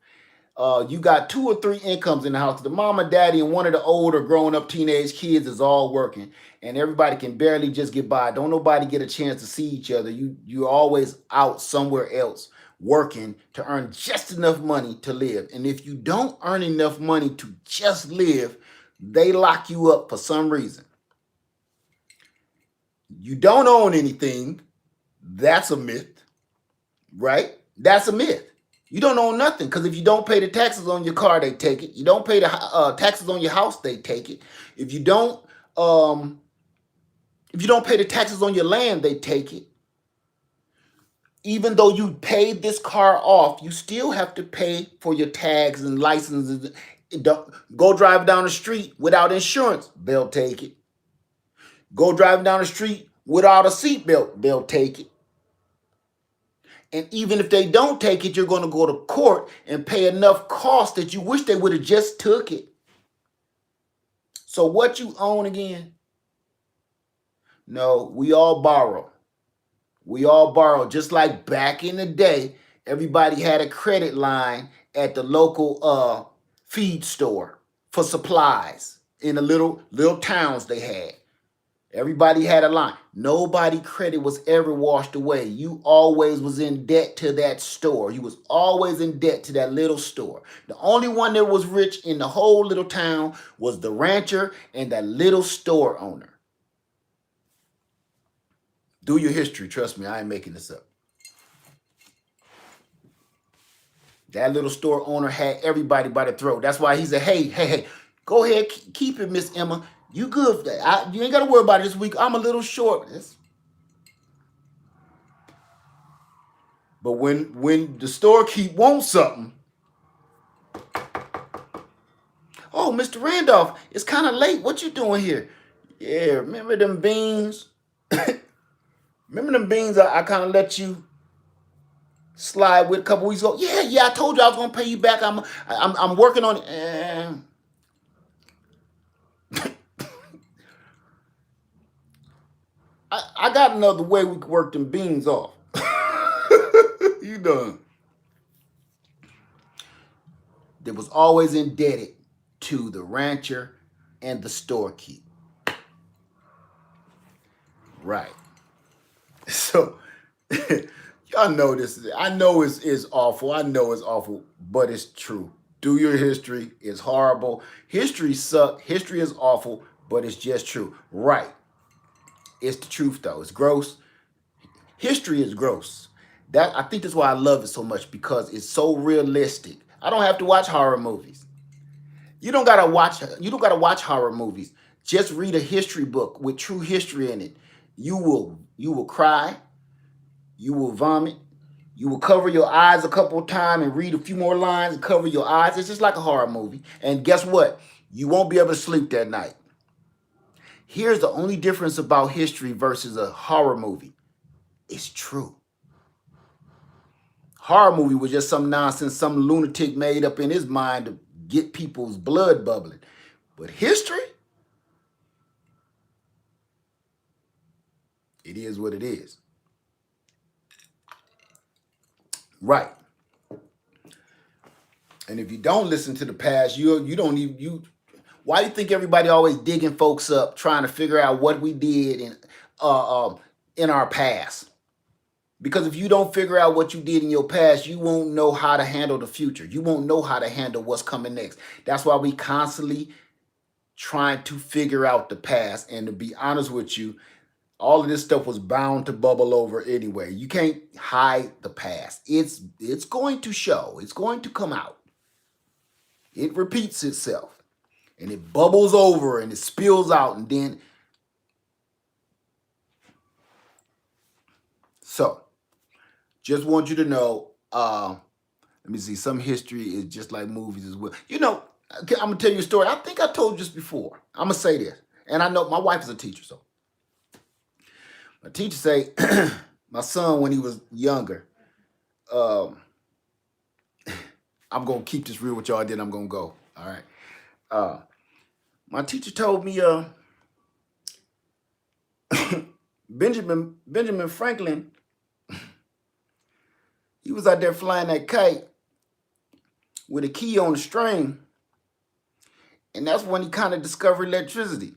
You got 2 or 3 incomes in the house. The mama, daddy, and one of the older grown up teenage kids is all working, and everybody can barely just get by. Don't nobody get a chance to see each other. You're always out somewhere else working to earn just enough money to live. And if you don't earn enough money to just live, they lock you up for some reason. You don't own anything. That's a myth, right? That's a myth. You don't own nothing because if you don't pay the taxes on your car, they take it. You don't pay the taxes on your house, they take it. If you don't pay the taxes on your land, they take it. Even though you paid this car off, you still have to pay for your tags and licenses. Go drive down the street without insurance, they'll take it. Go driving down the street Without a seatbelt, they'll take it. And even if they don't take it, you're going to go to court and pay enough cost that you wish they would have just took it. So what you own again? No, we all borrow. We all borrow. Just like back in the day, everybody had a credit line at the local feed store for supplies in the little towns they had. Everybody had a line. Nobody credit was ever washed away. You always was in debt to that store. You was always in debt to that little store. The only one that was rich in the whole little town was the rancher and that little store owner. Do your history. Trust me, I ain't making this up. That little store owner had everybody by the throat. That's why he said, hey, go ahead, keep it, Miss Emma. You good. You ain't got to worry about it this week. I'm a little short. But when the storekeep wants something, oh, Mr. Randolph, it's kind of late. What you doing here? Yeah, remember them beans? Remember them beans I kind of let you slide with a couple weeks ago? Yeah, I told you I was gonna pay you back. I'm working on it. I got another way we can work them beans off. You done. That was always indebted to the rancher and the storekeep. Right. So y'all know this. I know it's awful. I know it's awful, but it's true. Do your history. It's horrible. History sucks. History is awful, but it's just true. Right. It's the truth though. It's gross. History is gross. I think that's why I love it so much, because it's so realistic. I don't have to watch horror movies. You don't gotta watch horror movies. Just read a history book with true history in it. You will cry. You will vomit. You will cover your eyes a couple of times and read a few more lines and cover your eyes. It's just like a horror movie. And guess what? You won't be able to sleep that night. Here's the only difference about history versus a horror movie. It's true. Horror movie was just some nonsense some lunatic made up in his mind to get people's blood bubbling. But history, it is what it is. Right. And if you don't listen to the past, you don't even why do you think everybody always digging folks up trying to figure out what we did in our past? Because if you don't figure out what you did in your past, you won't know how to handle the future. You won't know how to handle what's coming next. That's why we constantly trying to figure out the past. And to be honest with you, all of this stuff was bound to bubble over anyway. You can't hide the past. It's going to show. It's going to come out. It repeats itself. And it bubbles over and it spills out. And then, so, just want you to know, let me see, some history is just like movies as well. You know, I'm going to tell you a story. I think I told you this before. I'm going to say this. And I know my wife is a teacher, so. My teacher say, my son, when he was younger, I'm going to keep this real with y'all, then I'm going to go. All right. My teacher told me, Benjamin Franklin, he was out there flying that kite with a key on the string. And that's when he kind of discovered electricity.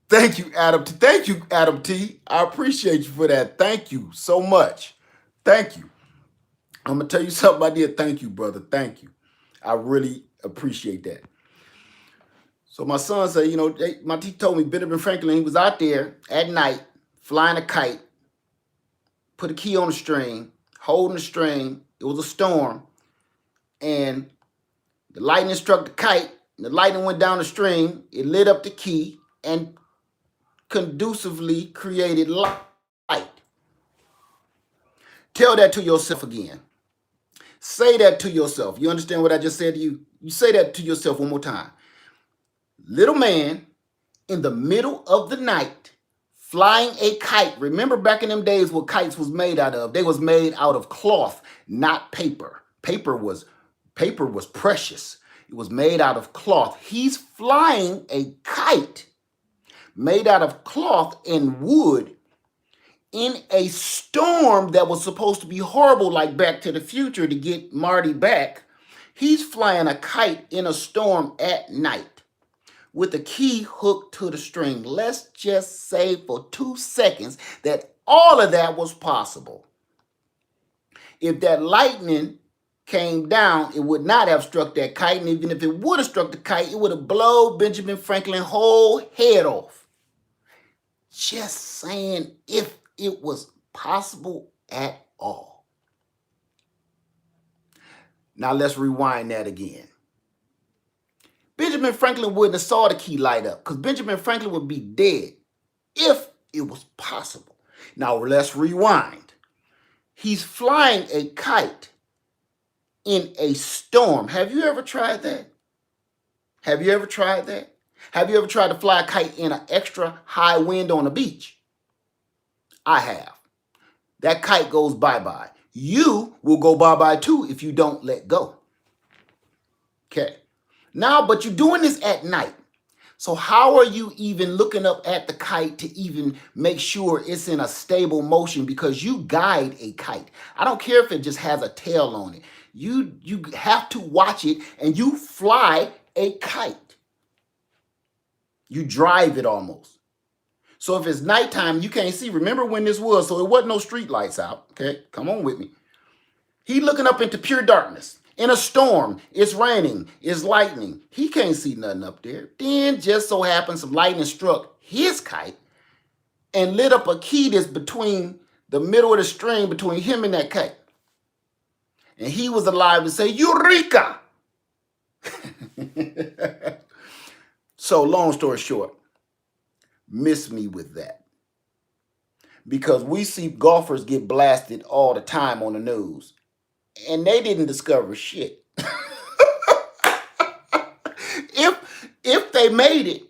Thank you, Adam T. Thank you, Adam T. I appreciate you for that. Thank you so much. Thank you. I'm going to tell you something I did. Thank you, brother. Thank you. I really appreciate that. So my son said, you know, my teacher told me Benjamin Franklin, he was out there at night flying a kite, put a key on the string, holding the string. It was a storm. And the lightning struck the kite. And the lightning went down the string. It lit up the key and conducively created light. Tell that to yourself again. Say that to yourself. You understand what I just said to you? You say that to yourself one more time. Little man in the middle of the night Flying a kite. Remember back in them days what kites was made out of? They was made out of cloth, not paper. Paper was precious. It was made out of cloth. He's flying a kite made out of cloth and wood in a storm that was supposed to be horrible, like Back to the Future to get Marty back. He's flying a kite in a storm at night with a key hooked to the string. Let's just say for 2 seconds that all of that was possible. If that lightning came down, it would not have struck that kite, and even if it would have struck the kite, it would have blown Benjamin Franklin's whole head off. Just saying, if it was possible at all. Now let's rewind that again. Benjamin Franklin wouldn't have saw the key light up because Benjamin Franklin would be dead if it was possible. Now let's rewind. He's flying a kite in a storm. Have you ever tried that? Have you ever tried that? Have you ever tried to fly a kite in an extra high wind on a beach? I have. That kite goes bye-bye. You will go bye-bye too if you don't let go. Okay. Now, but you're doing this at night. So how are you even looking up at the kite to even make sure it's in a stable motion? Because you guide a kite. I don't care if it just has a tail on it. You have to watch it, and you fly a kite. You drive it almost. So if it's nighttime, you can't see. Remember when this was, so it wasn't no street lights out. Okay, come on with me. He looking up into pure darkness. In a storm, it's raining, it's lightning. He can't see nothing up there. Then just so happens some lightning struck his kite and lit up a key that's between the middle of the string between him and that kite. And he was alive to say, Eureka! So long story short, miss me with that. Because we see golfers get blasted all the time on the news. And they didn't discover shit. If they made it,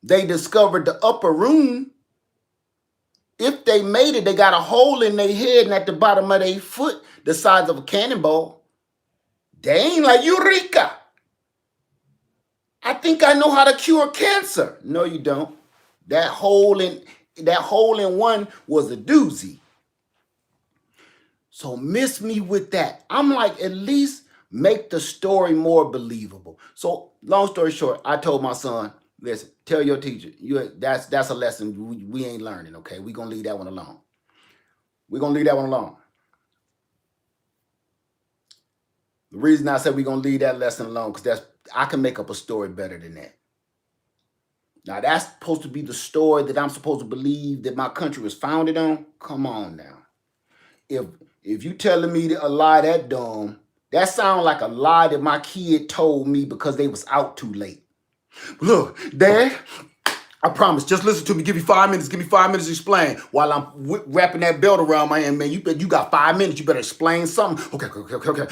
they discovered the upper room. If they made it, they got a hole in their head and at the bottom of their foot, the size of a cannonball. They ain't like, Eureka! I think I know how to cure cancer. No, you don't. That hole in one was a doozy. So miss me with that. I'm like, at least make the story more believable. So long story short, I told my son, listen, tell your teacher, that's a lesson we ain't learning, okay? We're going to leave that one alone. We're going to leave that one alone. The reason I said we're going to leave that lesson alone, because I can make up a story better than that. Now, that's supposed to be the story that I'm supposed to believe that my country was founded on? Come on now. If you telling me a lie that dumb, that sounds like a lie that my kid told me because they was out too late. Look, Dad, I promise, just listen to me. Give me 5 minutes. Give me 5 minutes to explain. While I'm wrapping that belt around my hand, man, you got 5 minutes. You better explain something. Okay.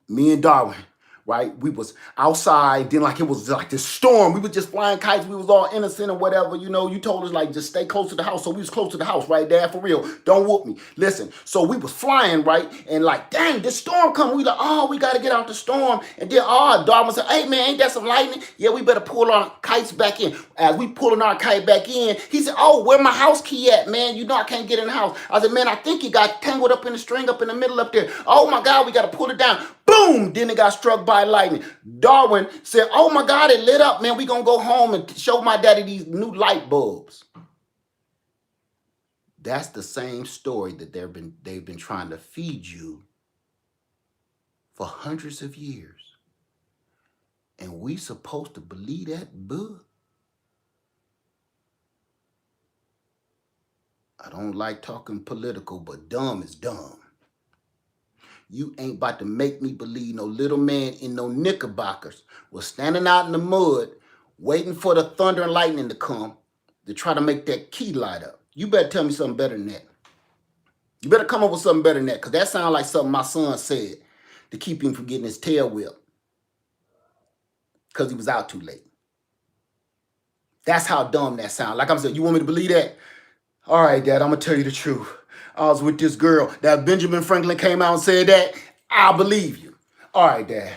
Me and Darwin, right? We was outside, then like it was like this storm. We were just flying kites. We was all innocent or whatever. You know, you told us like just stay close to the house. So we was close to the house, right, Dad? For real. Don't whoop me. Listen, so we was flying, right? And like, dang, this storm come. We like, oh, we got to get out the storm. And then, Darwin said, hey, man, ain't that some lightning? Yeah, we better pull our kites back in. As we pulling our kite back in, he said, oh, where my house key at, man? You know I can't get in the house. I said, man, I think it got tangled up in the string up in the middle up there. Oh, my God, we got to pull it down. Boom! Then it got struck by lightning. Darwin said, oh my God, it lit up, man. We gonna go home and show my daddy these new light bulbs. That's the same story that they've been trying to feed you for hundreds of years. And we supposed to believe that book? I don't like talking political, but dumb is dumb. You ain't about to make me believe no little man in no knickerbockers was standing out in the mud waiting for the thunder and lightning to come to try to make that key light up. You better tell me something better than that. You better come up with something better than that, because that sounds like something my son said to keep him from getting his tail whipped because he was out too late. That's how dumb that sounds. Like I'm saying, you want me to believe that? All right, Dad, I'm gonna tell you the truth. I was with this girl. That Benjamin Franklin came out and said that. I believe you. All right, Dad.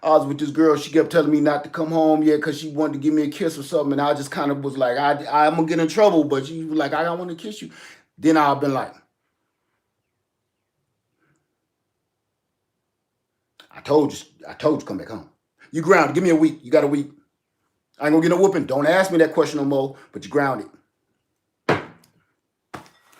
I was with this girl. She kept telling me not to come home yet because she wanted to give me a kiss or something. And I just kind of was like, I'm gonna get in trouble. But she was like, I don't want to kiss you. Then I've been like, I told you to come back home. You grounded. Give me a week. You got a week. I ain't gonna get no whooping. Don't ask me that question no more. But you grounded.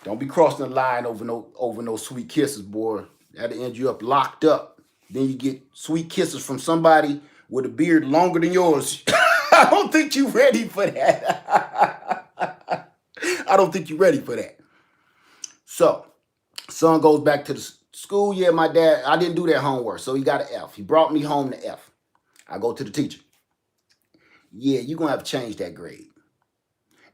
Don't be crossing the line over no sweet kisses, boy. That'll end you up locked up. Then you get sweet kisses from somebody with a beard longer than yours. I don't think you're ready for that. I don't think you're ready for that. So, son goes back to the school. Yeah, my dad, I didn't do that homework, so he got an F. He brought me home the F. I go to the teacher. Yeah, you're going to have to change that grade.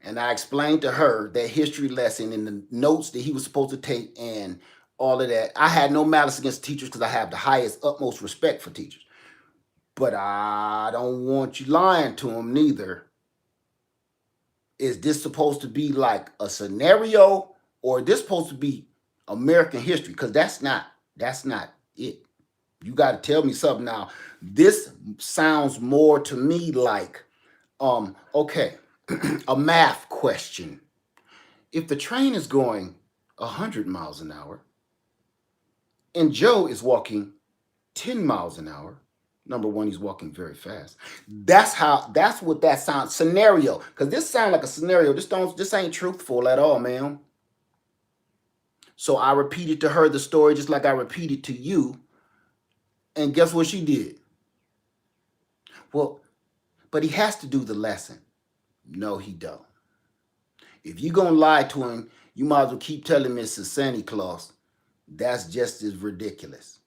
And I explained to her that history lesson and the notes that he was supposed to take and all of that. I had no malice against teachers because I have the highest, utmost respect for teachers. But I don't want you lying to them neither. Is this supposed to be like a scenario, or is this supposed to be American history? Because that's not it. You got to tell me something now. This sounds more to me like, okay, a math question. If the train is going 100 miles an hour and Joe is walking 10 miles an hour, number one, he's walking very fast. That's what that sounds, scenario. Because this sounds like a scenario. This ain't truthful at all, man. So I repeated to her the story just like I repeated to you. And guess what she did? Well, but he has to do the lesson. No, he don't. If you're going to lie to him, you might as well keep telling Mrs. Santa Claus. That's just as ridiculous.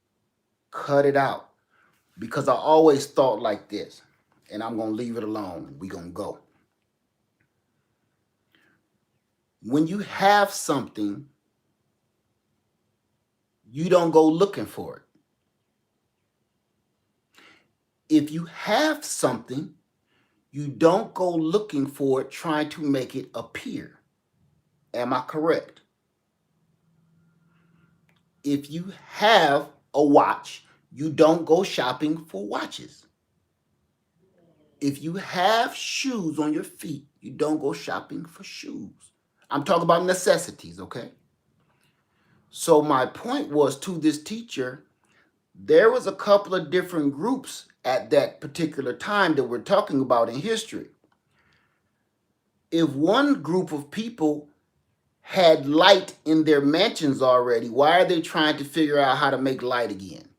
Cut it out. Because I always thought like this. And I'm going to leave it alone. We're going to go. When you have something, you don't go looking for it. If you have something, you don't go looking for it, trying to make it appear. Am I correct? If you have a watch, you don't go shopping for watches. If you have shoes on your feet, you don't go shopping for shoes. I'm talking about necessities, okay? So my point was to this teacher, there was a couple of different groups at that particular time that we're talking about in history. If one group of people had light in their mansions already, why are they trying to figure out how to make light again?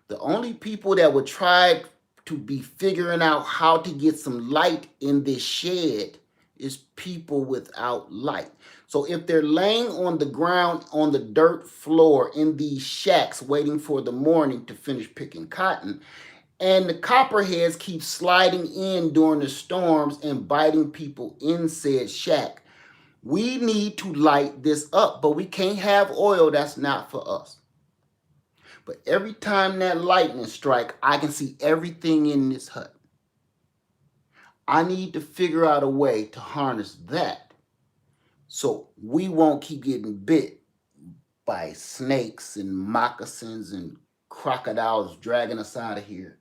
The only people that would try to be figuring out how to get some light in this shed is people without light. So if they're laying on the ground on the dirt floor in these shacks waiting for the morning to finish picking cotton, and the copperheads keep sliding in during the storms and biting people in said shack, we need to light this up, but we can't have oil. That's not for us. But every time that lightning strike, I can see everything in this hut. I need to figure out a way to harness that so we won't keep getting bit by snakes and moccasins and crocodiles dragging us out of here.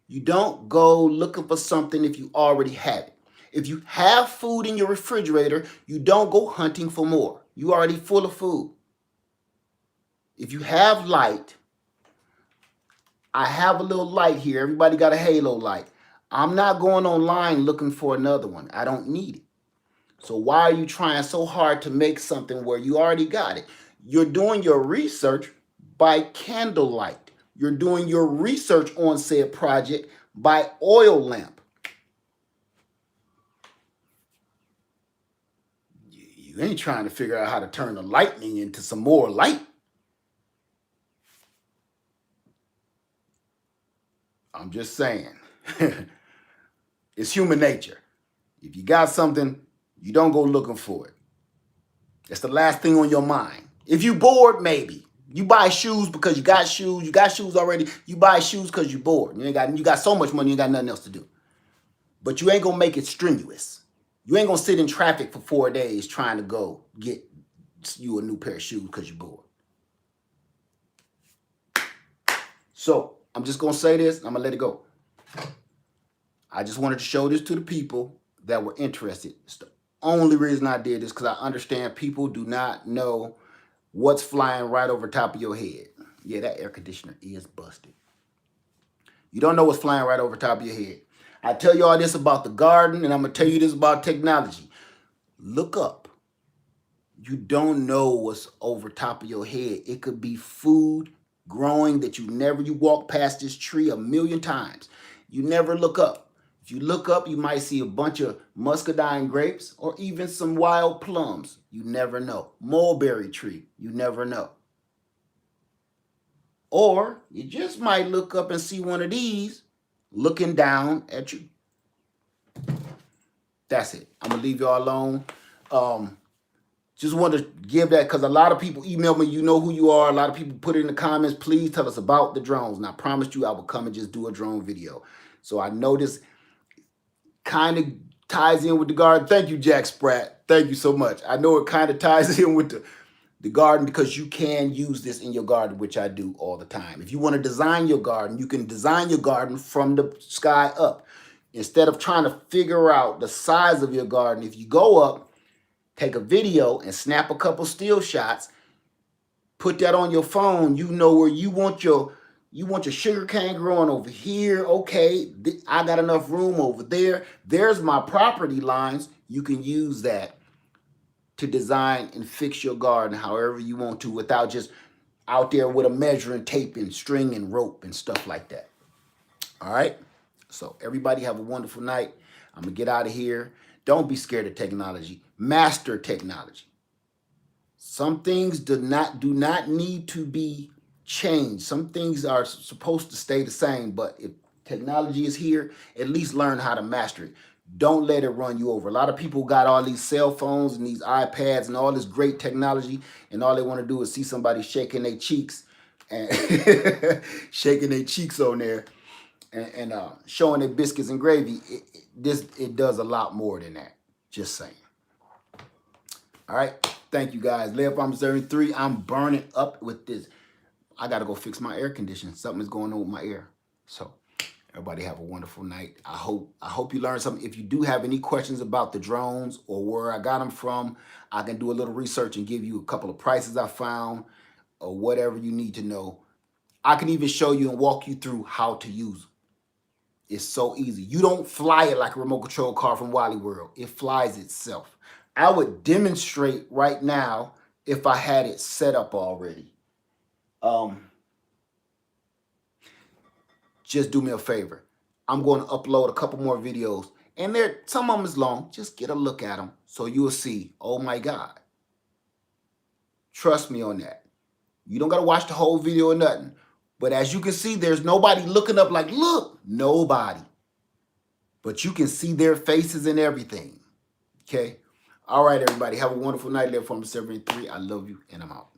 You don't go looking for something if you already have it. If you have food in your refrigerator, you don't go hunting for more. You already full of food. If you have light, I have a little light here. Everybody got a halo light. I'm not going online looking for another one. I don't need it. So why are you trying so hard to make something where you already got it? You're doing your research by candlelight. You're doing your research on said project by oil lamp. You ain't trying to figure out how to turn the lightning into some more light. I'm just saying. It's human nature. If you got something, you don't go looking for it. That's the last thing on your mind. If you bored, maybe. You buy shoes because you got shoes already. You buy shoes because you're bored. You got so much money, you got nothing else to do. but you ain't gonna make it strenuous. You ain't gonna sit in traffic for 4 days trying to go get you a new pair of shoes because you're bored. So I'm just gonna say this, I'm gonna let it go. I just wanted to show this to the people that were interested. It's the only reason I did this, because I understand people do not know what's flying right over top of your head. Yeah, that air conditioner is busted. You don't know what's flying right over top of your head. I tell you all this about the garden, and I'm going to tell you this about technology. Look up. You don't know what's over top of your head. It could be food growing that you walk past this tree a million times. You never look up. If you look up, you might see a bunch of muscadine grapes or even some wild plums. You never know. Mulberry tree. You never know. Or you just might look up and see one of these looking down at you. That's it. I'm going to leave y'all alone. Just want to give that, because a lot of people email me, you know who you are. A lot of people put it in the comments, please tell us about the drones. And I promised you I would come and just do a drone video. So I know this kind of ties in with the garden. Thank you, Jack Spratt. Thank you so much. I know it kind of ties in with the garden, because you can use this in your garden, which I do all the time. If you want to design your garden, you can design your garden from the sky up. Instead of trying to figure out the size of your garden, if you go up, take a video and snap a couple still shots, put that on your phone, you know where you want your sugar cane growing over here. Okay, I got enough room over there. There's my property lines. You can use that to design and fix your garden however you want to, without just out there with a measuring tape and string and rope and stuff like that. All right? So everybody have a wonderful night. I'm going to get out of here. Don't be scared of technology. Master technology. Some things do not need to be changed. Some things are supposed to stay the same, but if technology is here, at least learn how to master it. Don't let it run you over. A lot of people got all these cell phones and these iPads and all this great technology, and all they want to do is see somebody shaking their cheeks and shaking their cheeks on there and showing their biscuits and gravy. It does a lot more than that. Just saying. All right. Thank you, guys. Layer Farm 3. I'm burning up with this. I got to go fix my air conditioning. Something is going on with my air. So everybody have a wonderful night. I hope you learned something. If you do have any questions about the drones or where I got them from, I can do a little research and give you a couple of prices I found or whatever you need to know. I can even show you and walk you through how to use them. It's so easy. You don't fly it like a remote control car from Wally World. It flies itself. I would demonstrate right now if I had it set up already. Just do me a favor. I'm going to upload a couple more videos, and some of them is long. Just get a look at them so you will see, oh my God. Trust me on that. You don't got to watch the whole video or nothing. But as you can see, there's nobody looking up like, look, nobody. But you can see their faces and everything. Okay? All right, everybody. Have a wonderful night. Layer Farm 3. I love you, and I'm out.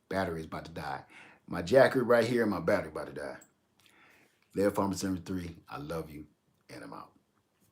Battery is about to die. My jacket right here and my battery about to die. Layer Farm 3. I love you, and I'm out.